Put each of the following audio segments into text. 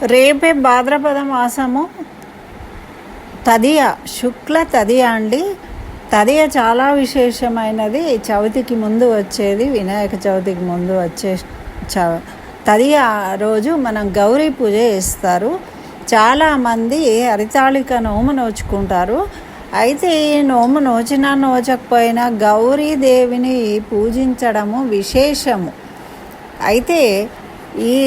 రేపే భాద్రపద మాసము తదియ, శుక్ల తదియ అండి. తదియ చాలా విశేషమైనది. చవితికి ముందు వచ్చేది, వినాయక చవితికి ముందు వచ్చే తదియ రోజు మనం గౌరీ పూజ చేస్తారు. చాలామంది హరితాళిక నోము నోచుకుంటారు. అయితే ఈ నోము నోచినా నోచకపోయినా గౌరీదేవిని పూజించడము విశేషము. అయితే ఈ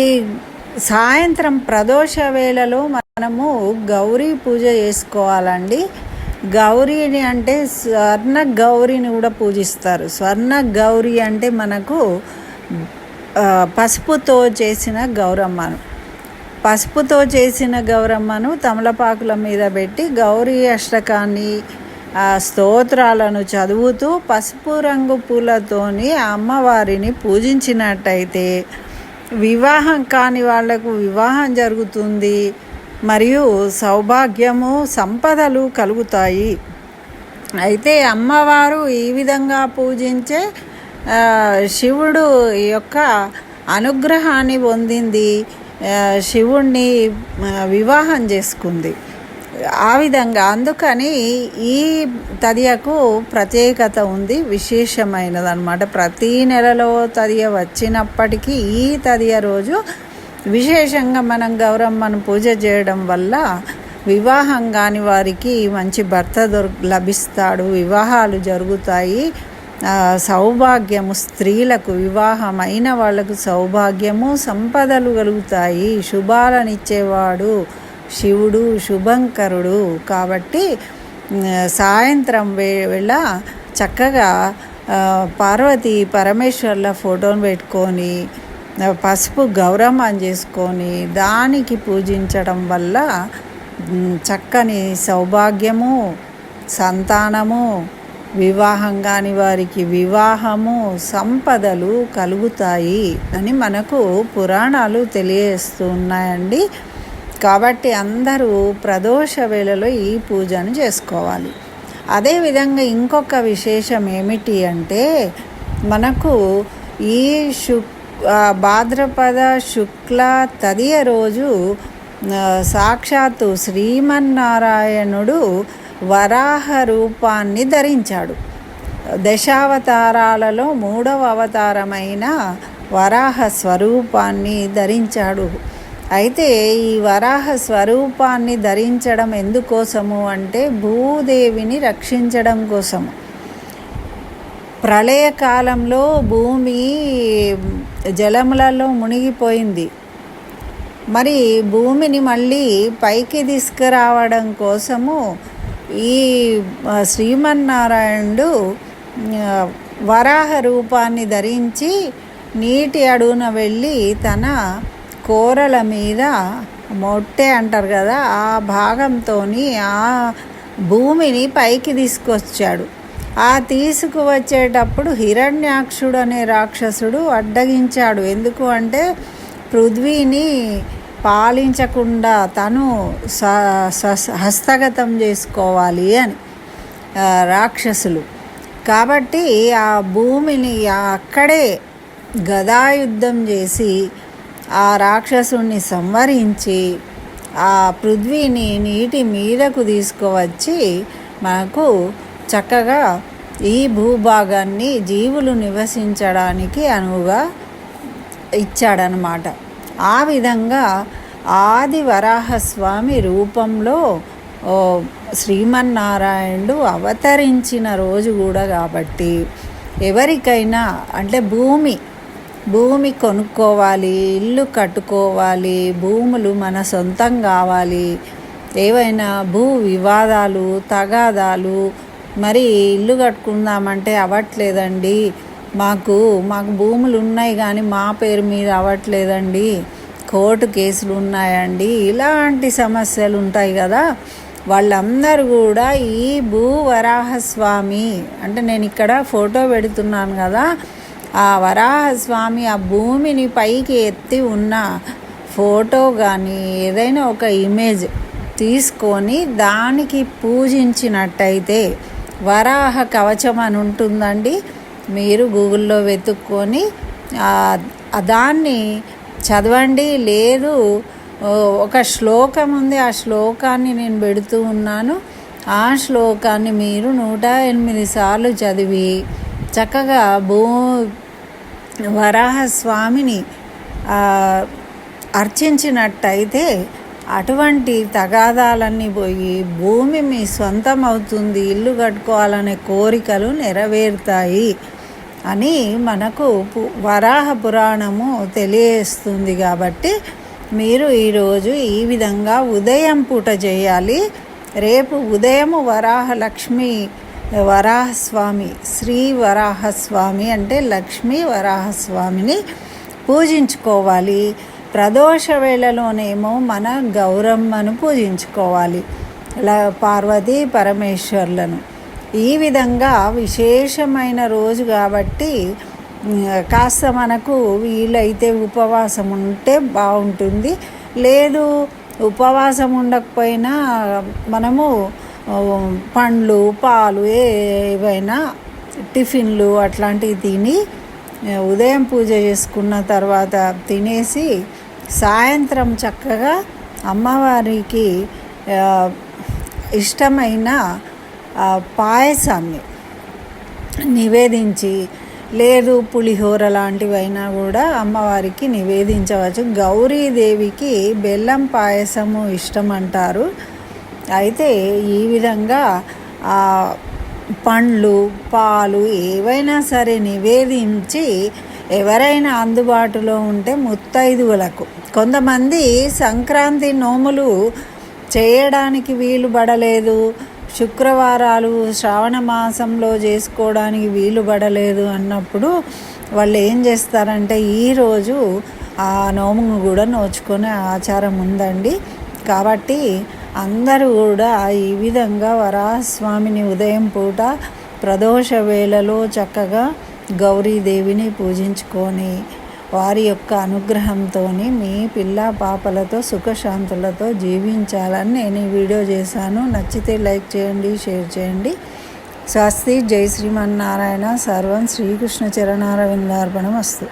సాయంత్రం ప్రదోష వేళలో మనము గౌరీ పూజ చేసుకోవాలండి. గౌరీని అంటే స్వర్ణ గౌరీని కూడా పూజిస్తారు. స్వర్ణ గౌరీ అంటే మనకు పసుపుతో చేసిన గౌరమ్మను, పసుపుతో చేసిన గౌరమ్మను తమలపాకుల మీద పెట్టి గౌరీ అష్టకాన్ని స్తోత్రాలను చదువుతూ పసుపు రంగు పూలతోని అమ్మవారిని పూజించినట్టయితే వివాహం కాని వాళ్లకు వివాహం జరుగుతుంది, మరియు సౌభాగ్యము సంపదలు కలుగుతాయి. అయితే అమ్మవారు ఈ విధంగా పూజించే శివుడు యొక్క అనుగ్రహాన్ని పొందింది, శివుణ్ణి వివాహం చేసుకుంది. ఆ విధంగా అందుకని ఈ తదియకు ప్రత్యేకత ఉంది, విశేషమైనది అన్నమాట. ప్రతీ నెలలో తదియ వచ్చినప్పటికీ ఈ తదియ రోజు విశేషంగా మనం గౌరమ్మను పూజ చేయడం వల్ల వివాహం కాని వారికి మంచి భర్త లభిస్తాడు, వివాహాలు జరుగుతాయి, సౌభాగ్యము, స్త్రీలకు వివాహమైన వాళ్ళకు సౌభాగ్యము, సంపదలు కలుగుతాయి. శుభాలనిచ్చేవాడు శివుడు, శుభంకరుడు. కాబట్టి సాయంత్రం వేళ చక్కగా పార్వతీ పరమేశ్వర్ల ఫోటోను పెట్టుకొని పసుపు గౌరమ్మని చేసుకొని దానికి పూజించడం వల్ల చక్కని సౌభాగ్యము, సంతానము, వివాహం కాని వారికి వివాహము, సంపదలు కలుగుతాయి అని మనకు పురాణాలు తెలియజేస్తున్నాయండి. కాబట్టి అందరూ ప్రదోష వేళలో ఈ పూజను చేసుకోవాలి. అదేవిధంగా ఇంకొక విశేషం ఏమిటి అంటే మనకు ఈ భాద్రపద శుక్ల తదియ రోజు సాక్షాత్తు శ్రీమన్నారాయణుడు వరాహ రూపాన్ని ధరించాడు. దశావతారాలలో 3వ అవతారమైన వరాహ స్వరూపాన్ని ధరించాడు. అయితే ఈ వరాహ స్వరూపాన్ని ధరించడం ఎందుకోసము అంటే భూదేవిని రక్షించడం కోసము. ప్రళయకాలంలో భూమి జలములలో మునిగిపోయింది. మరి భూమిని మళ్ళీ పైకి తీసుకురావడం కోసము ఈ శ్రీమన్నారాయణుడు వరాహ రూపాన్ని ధరించి నీటి అడుగున వెళ్ళి తన కోరల మీద మొట్టె అంటారు కదా, ఆ భాగంతో ఆ భూమిని పైకి తీసుకొచ్చాడు. ఆ తీసుకువచ్చేటప్పుడు హిరణ్యాక్షుడు అనే రాక్షసుడు అడ్డగించాడు. ఎందుకు అంటే పృథ్వీని పాలించకుండా తను హస్తగతం చేసుకోవాలి అని రాక్షసులు. కాబట్టి ఆ భూమిని అక్కడే గదాయుద్ధం చేసి ఆ రాక్షసుని సంహరించి ఆ పృథ్వీని నీటి మీదకు తీసుకువచ్చి మనకు చక్కగా ఈ భూభాగాన్ని జీవులు నివసించడానికి అనువుగా ఇచ్చాడనమాట. ఆ విధంగా ఆది వరాహస్వామి రూపంలో శ్రీమన్నారాయణుడు అవతరించిన రోజు కూడా కాబట్టి ఎవరికైనా అంటే భూమి కొనుక్కోవాలి, ఇల్లు కట్టుకోవాలి, భూములు మన సొంతం కావాలి, ఏవైనా భూ వివాదాలు, తగాదాలు, మరి ఇల్లు కట్టుకుందామంటే అవ్వట్లేదండి, మాకు భూములు ఉన్నాయి కానీ మా పేరు మీద అవ్వట్లేదండి, కోర్టు కేసులు ఉన్నాయండి, ఇలాంటి సమస్యలు ఉంటాయి కదా. వాళ్ళందరూ కూడా ఈ భూవరాహస్వామి అంటే నేను ఇక్కడ ఫోటో పెడుతున్నాను కదా, ఆ వరాహస్వామి ఆ భూమిని పైకి ఎత్తి ఉన్న ఫోటో కానీ ఏదైనా ఒక ఇమేజ్ తీసుకొని దానికి పూజించినట్టయితే వరాహ కవచం అని ఉంటుందండి. మీరు గూగుల్లో వెతుక్కొని దాన్ని చదవండి. లేదు ఒక శ్లోకం ఉంది, ఆ శ్లోకాన్ని నేను పెడుతూ ఉన్నాను. ఆ శ్లోకాన్ని మీరు 108 సార్లు చదివి చక్కగా వరాహస్వామిని అర్చించినట్టయితే అటువంటి తగాదాలన్నీ పోయి భూమి మీ సొంతం అవుతుంది, ఇల్లు కట్టుకోవాలనే కోరికలు నెరవేరుతాయి అని మనకు వరాహ పురాణము తెలియజేస్తుంది. కాబట్టి మీరు ఈరోజు ఈ విధంగా ఉదయం పూట చేయాలి. రేపు ఉదయం వరాహస్వామి శ్రీ వరాహస్వామి అంటే లక్ష్మీ వరాహస్వామిని పూజించుకోవాలి. ప్రదోష వేళలోనేమో మన గౌరమ్మను పూజించుకోవాలి, పార్వతీ పరమేశ్వర్లను. ఈ విధంగా విశేషమైన రోజు కాబట్టి కాస్త మనకు వీలైతే ఉపవాసం ఉంటే బాగుంటుంది. లేదు ఉపవాసం ఉండకపోయినా మనము పండ్లు పాలు ఏవైనా టిఫిన్లు అట్లాంటివి తిని ఉదయం పూజ చేసుకున్న తర్వాత తినేసి సాయంత్రం చక్కగా అమ్మవారికి ఇష్టమైన పాయసాన్ని నివేదించి, లేదు పులిహోర లాంటివైనా కూడా అమ్మవారికి నివేదించవచ్చు. గౌరీదేవికి బెల్లం పాయసము ఇష్టం అంటారు. అయితే ఈ విధంగా పండ్లు పాలు ఏవైనా సరే నివేదించి ఎవరైనా అందుబాటులో ఉంటే ముత్తైదువులకు, కొంతమంది సంక్రాంతి నోములు చేయడానికి వీలు పడలేదు, శుక్రవారాలు శ్రావణ మాసంలో చేసుకోవడానికి వీలు పడలేదు అన్నప్పుడు వాళ్ళు ఏం చేస్తారంటే ఈరోజు ఆ నోమును కూడా నోచుకునే ఆచారం ఉందండి. కాబట్టి అందరూ కూడా ఈ విధంగా వరాహస్వామిని ఉదయం పూట ప్రదోష వేళలో చక్కగా గౌరీదేవిని పూజించుకొని వారి యొక్క అనుగ్రహంతో మీ పిల్ల పాపలతో సుఖశాంతులతో జీవించాలని నేను ఈ వీడియో చేశాను. నచ్చితే లైక్ చేయండి, షేర్ చేయండి. స్వస్తి. జై శ్రీమన్నారాయణ. సర్వం శ్రీకృష్ణ చరణారవిందార్పణమస్తు.